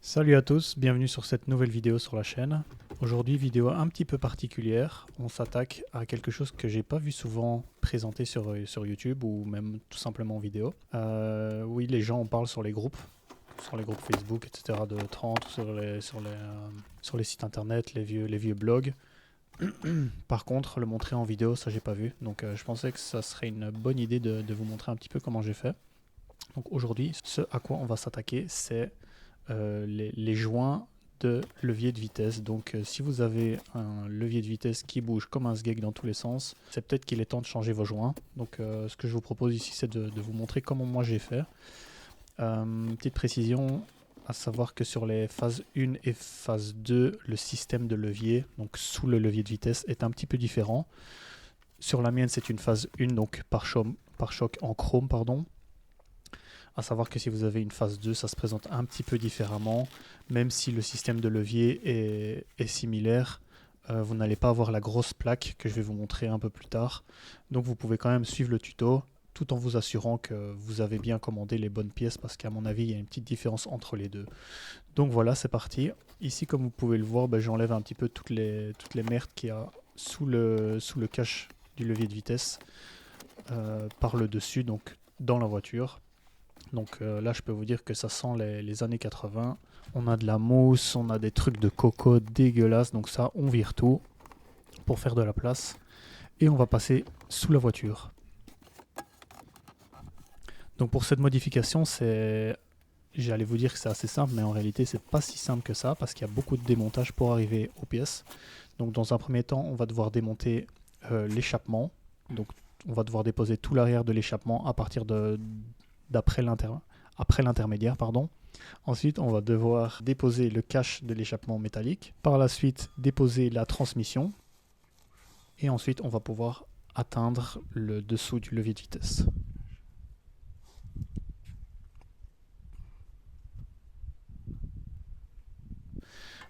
Salut à tous, bienvenue sur cette nouvelle vidéo sur la chaîne. Aujourd'hui, vidéo un petit peu particulière. On s'attaque à quelque chose que j'ai pas vu souvent présenté sur YouTube ou même tout simplement en vidéo. Oui, les gens en parlent sur les groupes Facebook, etc. de 30, sur les sites internet, les vieux blogs. Par contre, le montrer en vidéo, ça j'ai pas vu. Donc je pensais que ça serait une bonne idée de vous montrer un petit peu comment j'ai fait. Donc aujourd'hui, ce à quoi on va s'attaquer, c'est les joints de levier de vitesse. Donc si vous avez un levier de vitesse qui bouge comme un sgeg dans tous les sens, c'est peut-être qu'il est temps de changer vos joints. Donc ce que je vous propose ici, c'est de vous montrer comment moi j'ai fait. Petite précision, à savoir que sur les phases 1 et phase 2, le système de levier, donc sous le levier de vitesse, est un petit peu différent. Sur la mienne, c'est une phase 1, donc par choc en chrome, pardon. À savoir que si vous avez une phase 2, ça se présente un petit peu différemment. Même si le système de levier est similaire, vous n'allez pas avoir la grosse plaque que je vais vous montrer un peu plus tard. Donc vous pouvez quand même suivre le tuto tout en vous assurant que vous avez bien commandé les bonnes pièces parce qu'à mon avis, il y a une petite différence entre les deux. Donc voilà, c'est parti. Ici, comme vous pouvez le voir, j'enlève un petit peu toutes les merdes qu'il y a sous le cache du levier de vitesse par le dessus, donc dans la voiture. Donc là, je peux vous dire que ça sent les années 80. On a de la mousse, on a des trucs de coco dégueulasses. Donc ça, on vire tout pour faire de la place. Et on va passer sous la voiture. Donc pour cette modification, j'allais vous dire que c'est assez simple, mais en réalité, c'est pas si simple que ça parce qu'il y a beaucoup de démontage pour arriver aux pièces. Donc dans un premier temps, on va devoir démonter l'échappement. Donc on va devoir déposer tout l'arrière de l'échappement à partir après l'intermédiaire, pardon. Ensuite, on va devoir déposer le cache de l'échappement métallique. Par la suite, déposer la transmission. Et ensuite, on va pouvoir atteindre le dessous du levier de vitesse.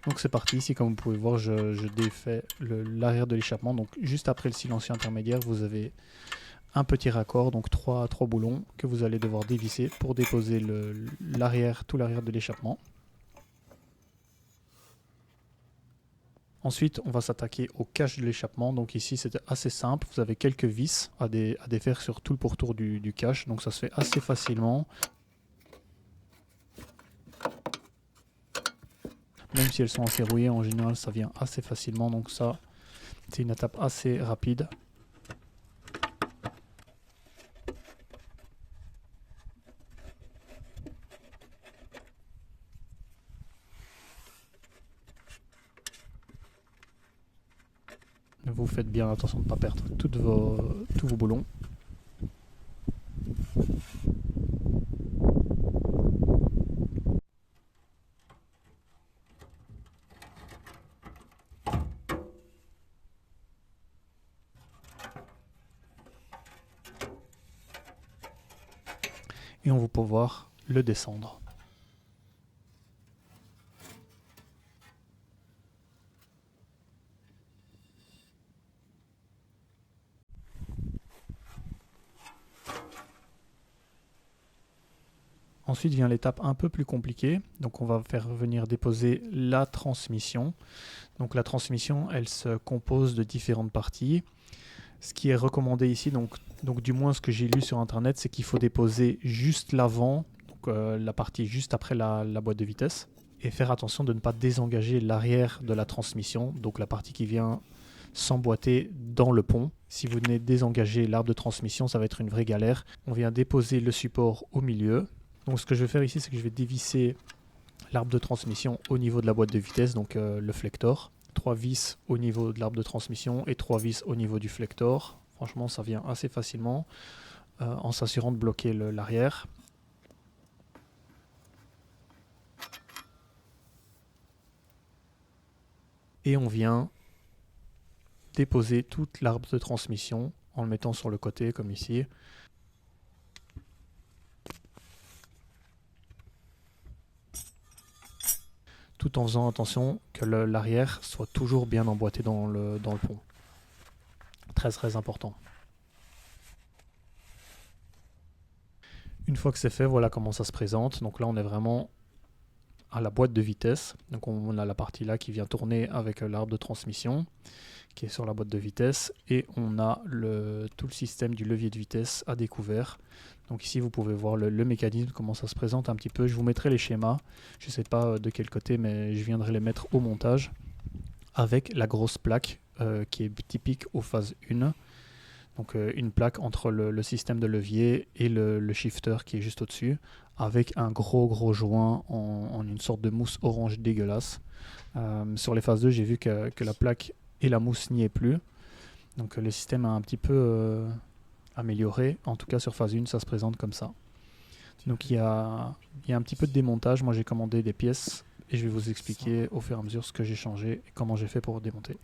Donc c'est parti, ici comme vous pouvez voir, je défais l'arrière de l'échappement. Donc juste après le silencieux intermédiaire, vous avez un petit raccord, donc trois boulons que vous allez devoir dévisser pour déposer tout l'arrière de l'échappement. Ensuite, on va s'attaquer au cache de l'échappement. Donc ici, c'est assez simple. Vous avez quelques vis à défaire sur tout le pourtour du cache. Donc ça se fait assez facilement. Même si elles sont assez rouillées, en général, ça vient assez facilement. Donc ça, c'est une étape assez rapide. Vous faites bien attention de ne pas perdre tous vos boulons. Et on va pouvoir le descendre. Ensuite vient l'étape un peu plus compliquée. Donc on va faire venir déposer la transmission. Donc la transmission, elle se compose de différentes parties. Ce qui est recommandé ici, donc du moins ce que j'ai lu sur internet, c'est qu'il faut déposer juste l'avant, donc la partie juste après la boîte de vitesse, et faire attention de ne pas désengager l'arrière de la transmission, donc la partie qui vient s'emboîter dans le pont. Si vous venez désengager l'arbre de transmission, ça va être une vraie galère. On vient déposer le support au milieu. Donc ce que je vais faire ici, c'est que je vais dévisser l'arbre de transmission au niveau de la boîte de vitesse, donc le flector. 3 vis au niveau de l'arbre de transmission et 3 vis au niveau du flector. Franchement, ça vient assez facilement en s'assurant de bloquer l'arrière. Et on vient déposer toute l'arbre de transmission en le mettant sur le côté comme ici. Tout en faisant attention que l'arrière soit toujours bien emboîté dans le pont. Très important. Une fois que c'est fait, voilà comment ça se présente. Donc là, on est vraiment à la boîte de vitesse. Donc on a la partie là qui vient tourner avec l'arbre de transmission qui est sur la boîte de vitesse, et on a tout le système du levier de vitesse à découvert. Donc ici vous pouvez voir le mécanisme, comment ça se présente un petit peu. Je vous mettrai les schémas, je ne sais pas de quel côté, mais je viendrai les mettre au montage, avec la grosse plaque qui est typique aux phases 1. Donc une plaque entre le système de levier et le shifter qui est juste au-dessus, avec un gros joint en une sorte de mousse orange dégueulasse. Sur les phases 2, j'ai vu que la plaque et la mousse n'y est plus. Donc le système a un petit peu amélioré. En tout cas sur phase 1, ça se présente comme ça. Donc il y a un petit peu de démontage. Moi j'ai commandé des pièces et je vais vous expliquer au fur et à mesure ce que j'ai changé et comment j'ai fait pour démonter.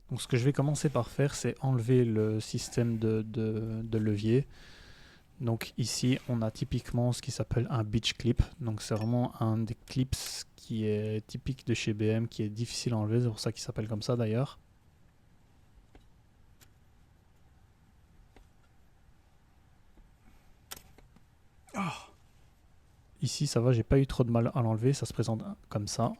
Donc ce que je vais commencer par faire, c'est enlever le système de levier. Donc ici, on a typiquement ce qui s'appelle un beach clip. Donc c'est vraiment un des clips qui est typique de chez BM, qui est difficile à enlever. C'est pour ça qu'il s'appelle comme ça d'ailleurs. Ici, ça va, j'ai pas eu trop de mal à l'enlever. Ça se présente comme ça.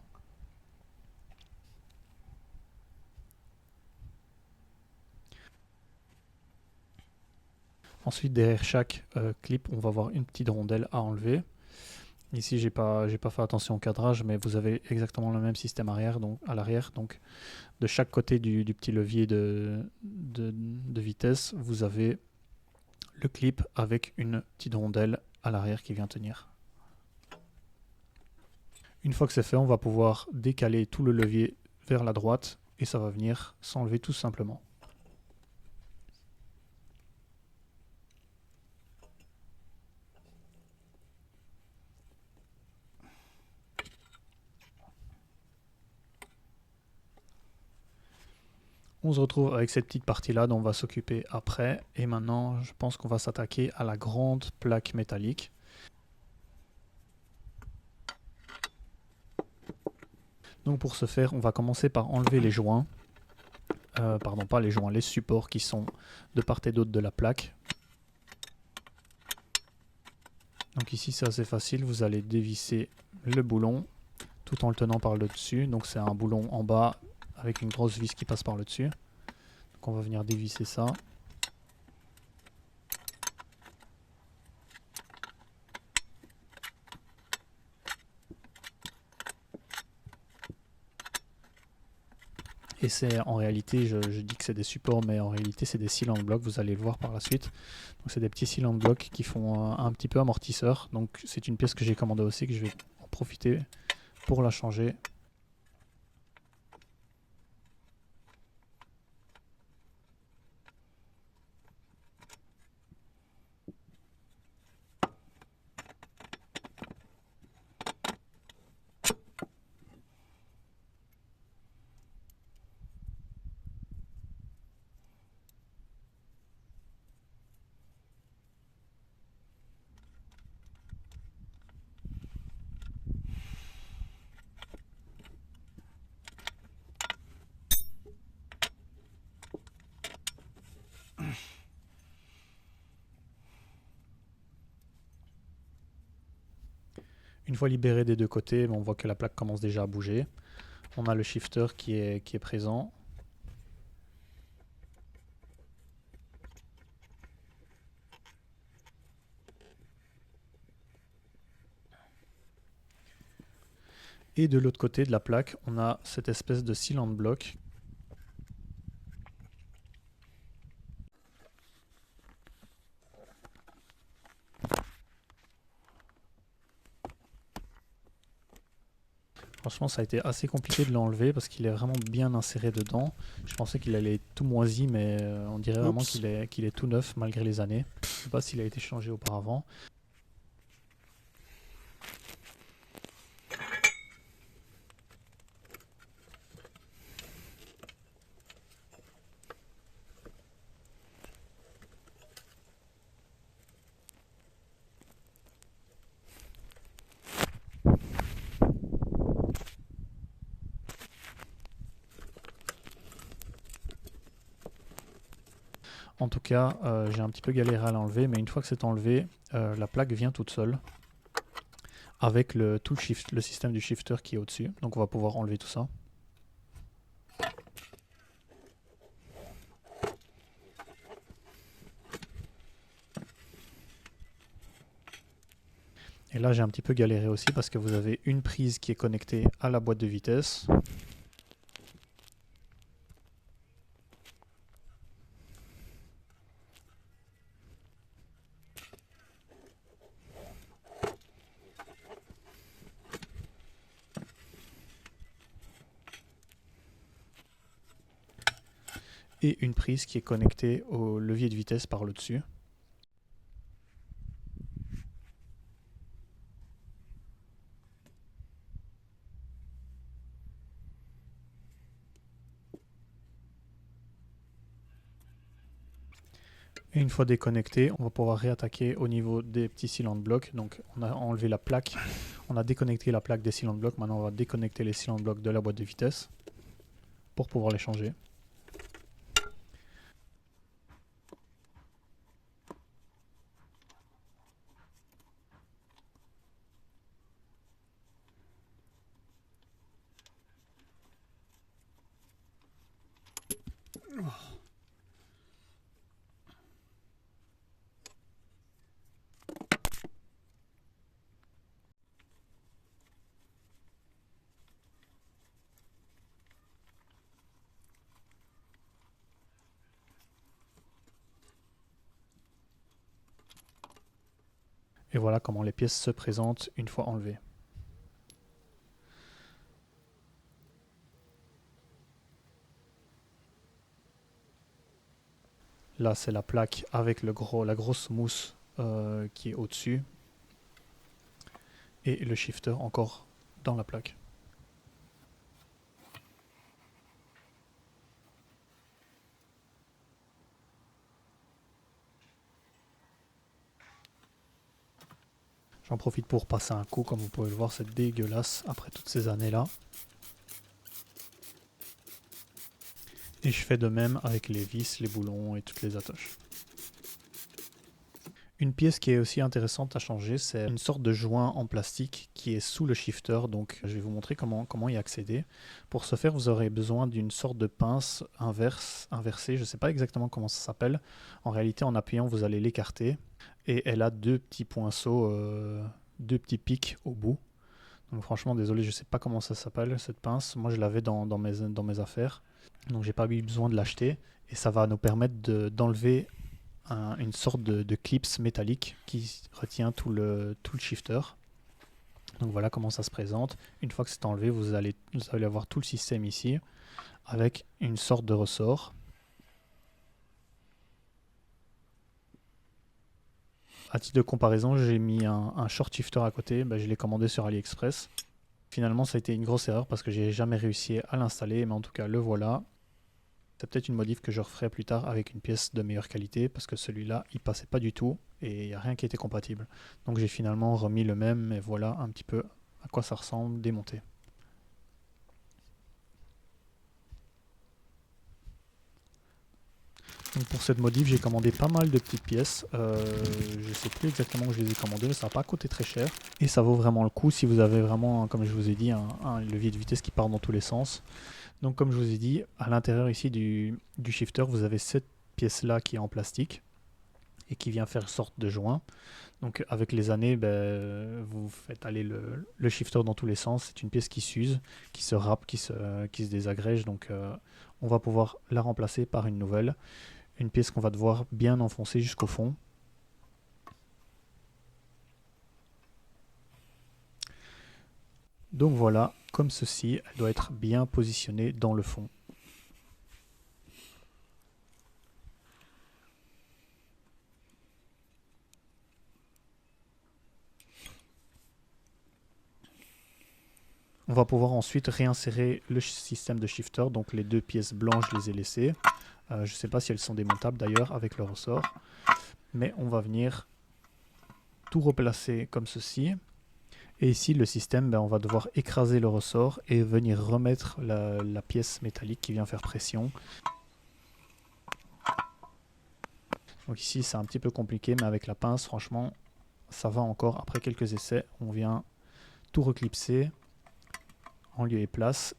Ensuite, derrière chaque clip, on va avoir une petite rondelle à enlever. Ici, j'ai pas fait attention au cadrage, mais vous avez exactement le même système arrière, donc à l'arrière. Donc, de chaque côté du petit levier de vitesse, vous avez le clip avec une petite rondelle à l'arrière qui vient tenir. Une fois que c'est fait, on va pouvoir décaler tout le levier vers la droite et ça va venir s'enlever tout simplement. On se retrouve avec cette petite partie-là dont on va s'occuper après. Et maintenant, je pense qu'on va s'attaquer à la grande plaque métallique. Donc pour ce faire, on va commencer par enlever les joints. Pardon, pas les joints, les supports qui sont de part et d'autre de la plaque. Donc ici, c'est assez facile. Vous allez dévisser le boulon tout en le tenant par le dessus. Donc c'est un boulon en bas avec une grosse vis qui passe par le dessus. Donc on va venir dévisser ça. Et c'est en réalité, je dis que c'est des supports, mais en réalité c'est des cylinder blocks, vous allez le voir par la suite. Donc c'est des petits cylinder blocks qui font un petit peu amortisseur. Donc c'est une pièce que j'ai commandée aussi, que je vais en profiter pour la changer. Une fois libéré des deux côtés, on voit que la plaque commence déjà à bouger. On a le shifter qui est présent. Et de l'autre côté de la plaque, on a cette espèce de cylinder block. Franchement, ça a été assez compliqué de l'enlever parce qu'il est vraiment bien inséré dedans. Je pensais qu'il allait être tout moisi, mais on dirait vraiment qu'il est tout neuf malgré les années. Je ne sais pas s'il a été changé auparavant. En tout cas, j'ai un petit peu galéré à l'enlever, mais une fois que c'est enlevé, la plaque vient toute seule. avec le système du shifter qui est au-dessus. Donc on va pouvoir enlever tout ça. Et là j'ai un petit peu galéré aussi parce que vous avez une prise qui est connectée à la boîte de vitesse. Et une prise qui est connectée au levier de vitesse par le dessus. Et une fois déconnecté, on va pouvoir réattaquer au niveau des petits cylindres blocs. Donc on a enlevé la plaque, on a déconnecté la plaque des cylindres blocs. Maintenant on va déconnecter les cylindres blocs de la boîte de vitesse pour pouvoir les changer. Et voilà comment les pièces se présentent une fois enlevées. Là c'est la plaque avec la grosse mousse qui est au-dessus. Et le shifter encore dans la plaque. J'en profite pour passer un coup, comme vous pouvez le voir, c'est dégueulasse après toutes ces années-là. Et je fais de même avec les vis, les boulons et toutes les attaches. Une pièce qui est aussi intéressante à changer, c'est une sorte de joint en plastique qui est sous le shifter. Donc je vais vous montrer comment y accéder. Pour ce faire, vous aurez besoin d'une sorte de pince inversée. Je ne sais pas exactement comment ça s'appelle. En réalité, en appuyant, vous allez l'écarter. Et elle a deux petits poinceaux, deux petits pics au bout. Donc franchement, désolé, je ne sais pas comment ça s'appelle cette pince. Moi, je l'avais dans mes affaires. Donc j'ai pas eu besoin de l'acheter. Et ça va nous permettre d'enlever une sorte de clips métallique qui retient tout le shifter. Donc voilà comment ça se présente. Une fois que c'est enlevé, vous allez avoir tout le système ici avec une sorte de ressort. À titre de comparaison, j'ai mis un short shifter à côté. Je l'ai commandé sur AliExpress. Finalement, ça a été une grosse erreur parce que j'ai jamais réussi à l'installer, mais en tout cas, le voilà. C'est peut-être une modif que je referai plus tard avec une pièce de meilleure qualité parce que celui-là, il passait pas du tout et il n'y a rien qui était compatible. Donc j'ai finalement remis le même et voilà un petit peu à quoi ça ressemble démonté. Donc pour cette modif, j'ai commandé pas mal de petites pièces. Je sais plus exactement où je les ai commandées, mais ça n'a pas coûté très cher. Et ça vaut vraiment le coup si vous avez vraiment, comme je vous ai dit, un levier de vitesse qui part dans tous les sens. Donc comme je vous ai dit, à l'intérieur ici du shifter, vous avez cette pièce-là qui est en plastique et qui vient faire sorte de joint. Donc avec les années, vous faites aller le shifter dans tous les sens. C'est une pièce qui s'use, qui se râpe, qui se désagrège. Donc on va pouvoir la remplacer par une nouvelle. Une pièce qu'on va devoir bien enfoncer jusqu'au fond. Donc voilà, comme ceci, elle doit être bien positionnée dans le fond. On va pouvoir ensuite réinsérer le système de shifter, donc les deux pièces blanches, je les ai laissées. Je ne sais pas si elles sont démontables d'ailleurs avec le ressort. Mais on va venir tout replacer comme ceci. Et ici, le système, on va devoir écraser le ressort et venir remettre la pièce métallique qui vient faire pression. Donc ici, c'est un petit peu compliqué, mais avec la pince, franchement, ça va encore. Après quelques essais, on vient tout reclipser en lieu et place.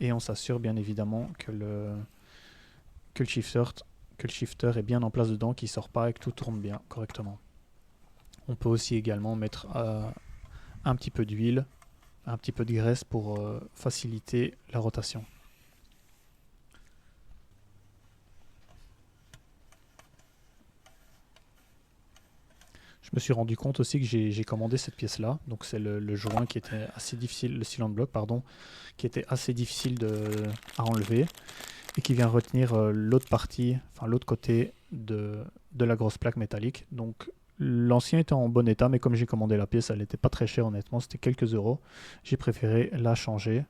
Et on s'assure bien évidemment que le shifter est bien en place dedans, qu'il ne sort pas et que tout tourne bien correctement. On peut aussi également mettre un petit peu d'huile, un petit peu de graisse pour faciliter la rotation. Je me suis rendu compte aussi que j'ai commandé cette pièce là, donc c'est le joint qui était assez difficile, le cylinder block pardon, qui était assez difficile à enlever et qui vient retenir l'autre partie, enfin l'autre côté de la grosse plaque métallique. Donc l'ancien était en bon état, mais comme j'ai commandé la pièce, elle n'était pas très chère honnêtement, c'était quelques euros. J'ai préféré la changer,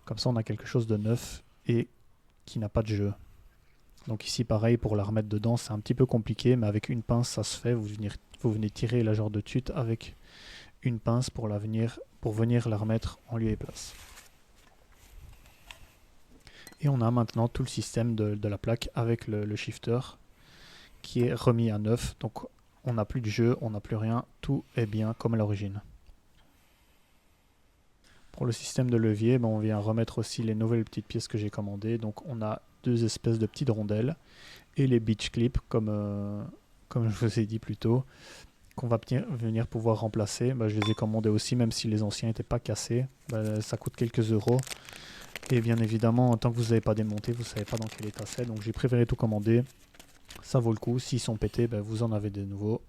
comme ça on a quelque chose de neuf et qui n'a pas de jeu. Donc ici pareil, pour la remettre dedans c'est un petit peu compliqué, mais avec une pince ça se fait. Vous venez tirer la genre de tute avec une pince pour venir la remettre en lieu et place. Et on a maintenant tout le système de la plaque avec le shifter qui est remis à neuf. Donc on n'a plus de jeu, on n'a plus rien, tout est bien comme à l'origine. Pour le système de levier, on vient remettre aussi les nouvelles petites pièces que j'ai commandées. Donc on a deux espèces de petites rondelles et les beach clips comme je vous ai dit plus tôt, qu'on va venir pouvoir remplacer. Je les ai commandés aussi, même si les anciens n'étaient pas cassés. Ça coûte quelques euros. Et bien évidemment, tant que vous n'avez pas démonté, vous ne savez pas dans quel état c'est. Donc j'ai préféré tout commander. Ça vaut le coup. S'ils sont pétés, vous en avez des nouveaux.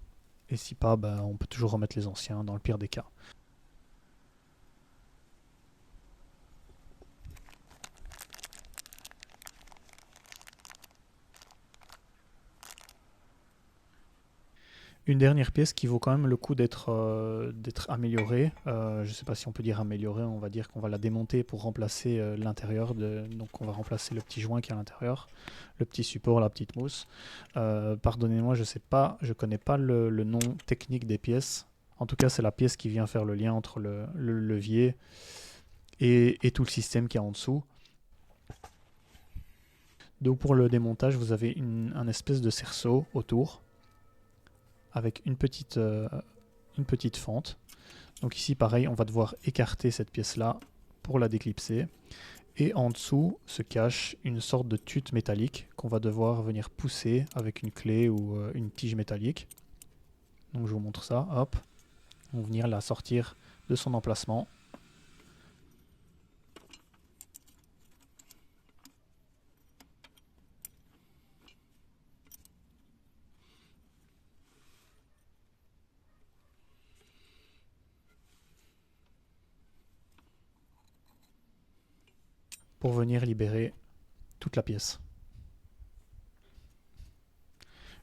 Et si pas, on peut toujours remettre les anciens dans le pire des cas. Une dernière pièce qui vaut quand même le coup d'être améliorée. Je ne sais pas si on peut dire améliorée, on va dire qu'on va la démonter pour remplacer l'intérieur. Donc on va remplacer le petit joint qui est à l'intérieur, le petit support, la petite mousse. Pardonnez-moi, je ne connais pas le nom technique des pièces. En tout cas, c'est la pièce qui vient faire le lien entre le levier et tout le système qui est en dessous. Donc pour le démontage, vous avez un espèce de cerceau autour, avec une petite fente. Donc ici pareil, on va devoir écarter cette pièce là pour la déclipser, et en dessous se cache une sorte de tute métallique qu'on va devoir venir pousser avec une clé ou une tige métallique. Donc je vous montre ça, hop, on va venir la sortir de son emplacement. Pour venir libérer toute la pièce.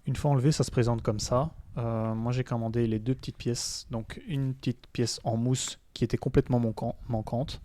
Une fois enlevé, ça se présente comme ça. Moi j'ai commandé les deux petites pièces, donc une petite pièce en mousse qui était complètement manquante.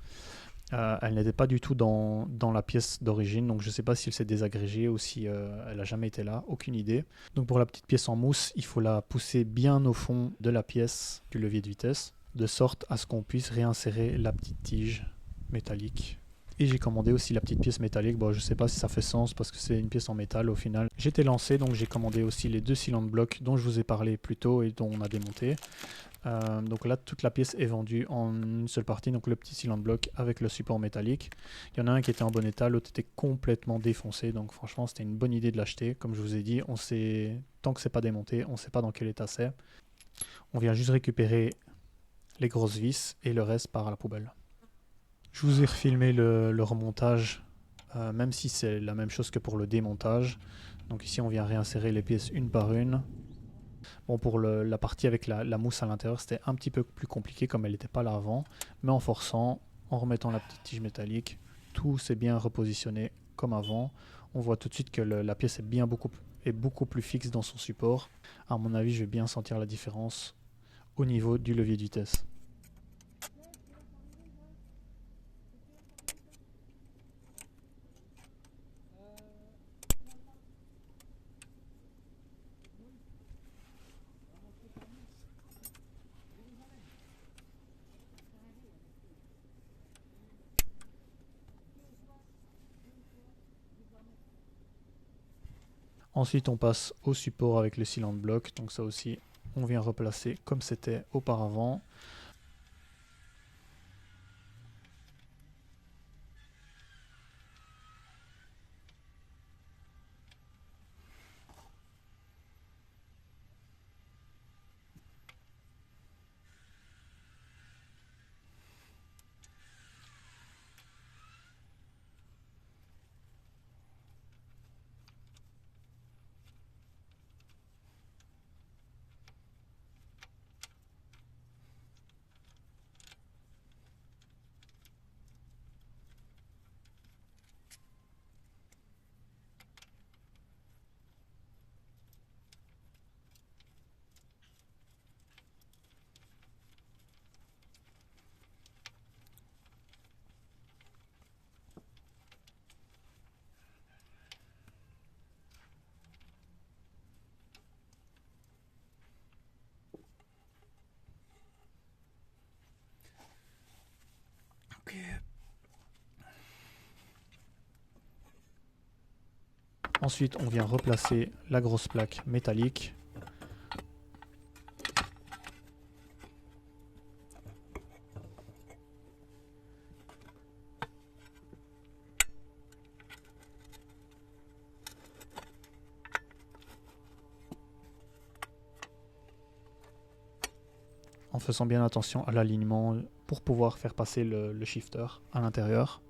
Elle n'était pas du tout dans la pièce d'origine, donc je ne sais pas si elle s'est désagrégée ou si elle n'a jamais été là, aucune idée. Donc pour la petite pièce en mousse, il faut la pousser bien au fond de la pièce du levier de vitesse, de sorte à ce qu'on puisse réinsérer la petite tige métallique. Et j'ai commandé aussi la petite pièce métallique. Bon, je sais pas si ça fait sens parce que c'est une pièce en métal au final. J'étais lancé, donc j'ai commandé aussi les deux cylinder blocs dont je vous ai parlé plus tôt et dont on a démonté. Donc là, toute la pièce est vendue en une seule partie, donc le petit cylinder block avec le support métallique. Il y en a un qui était en bon état, l'autre était complètement défoncé, donc franchement c'était une bonne idée de l'acheter. Comme je vous ai dit, tant que c'est pas démonté, on ne sait pas dans quel état c'est. On vient juste récupérer les grosses vis et le reste part à la poubelle. Je vous ai refilmé le remontage, même si c'est la même chose que pour le démontage. Donc ici on vient réinsérer les pièces une par une. Bon, pour la partie avec la mousse à l'intérieur, c'était un petit peu plus compliqué comme elle n'était pas là avant. Mais en forçant, en remettant la petite tige métallique, tout s'est bien repositionné comme avant. On voit tout de suite que la pièce est beaucoup plus fixe dans son support. À mon avis, je vais bien sentir la différence au niveau du levier de vitesse. Ensuite on passe au support avec le Sealant Block, donc ça aussi on vient replacer comme c'était auparavant. Ensuite, on vient replacer la grosse plaque métallique. En faisant bien attention à l'alignement pour pouvoir faire passer le shifter à l'intérieur.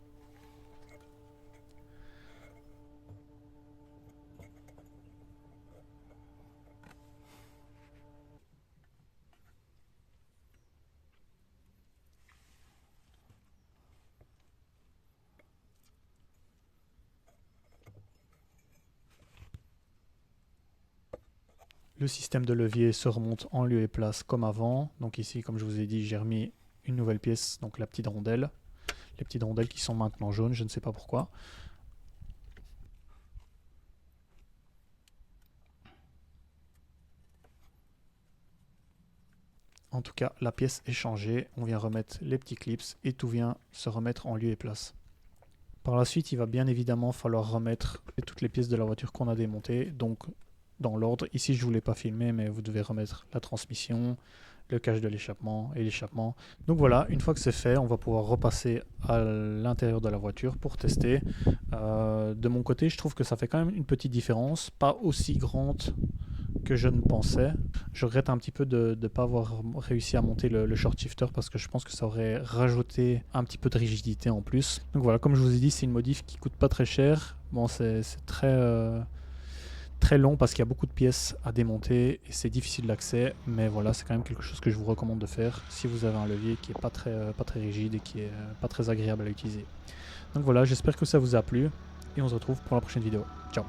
Le système de levier se remonte en lieu et place comme avant. Donc ici, comme je vous ai dit, j'ai remis une nouvelle pièce, donc la petite rondelle. Les petites rondelles qui sont maintenant jaunes, je ne sais pas pourquoi. En tout cas, la pièce est changée. On vient remettre les petits clips et tout vient se remettre en lieu et place. Par la suite, il va bien évidemment falloir remettre toutes les pièces de la voiture qu'on a démontées. Donc, dans l'ordre, ici je ne vous l'ai pas filmé, mais vous devez remettre la transmission, le cache de l'échappement et l'échappement. Donc voilà, une fois que c'est fait, on va pouvoir repasser à l'intérieur de la voiture pour tester. De mon côté, je trouve que ça fait quand même une petite différence, pas aussi grande que je ne pensais. Je regrette un petit peu de ne pas avoir réussi à monter le short shifter parce que je pense que ça aurait rajouté un petit peu de rigidité en plus. Donc voilà, comme je vous ai dit, c'est une modif qui coûte pas très cher. Bon, c'est très long parce qu'il y a beaucoup de pièces à démonter et c'est difficile d'accès, mais voilà, c'est quand même quelque chose que je vous recommande de faire si vous avez un levier qui est pas très rigide et qui est pas très agréable à utiliser. Donc voilà, j'espère que ça vous a plu et on se retrouve pour la prochaine vidéo. Ciao.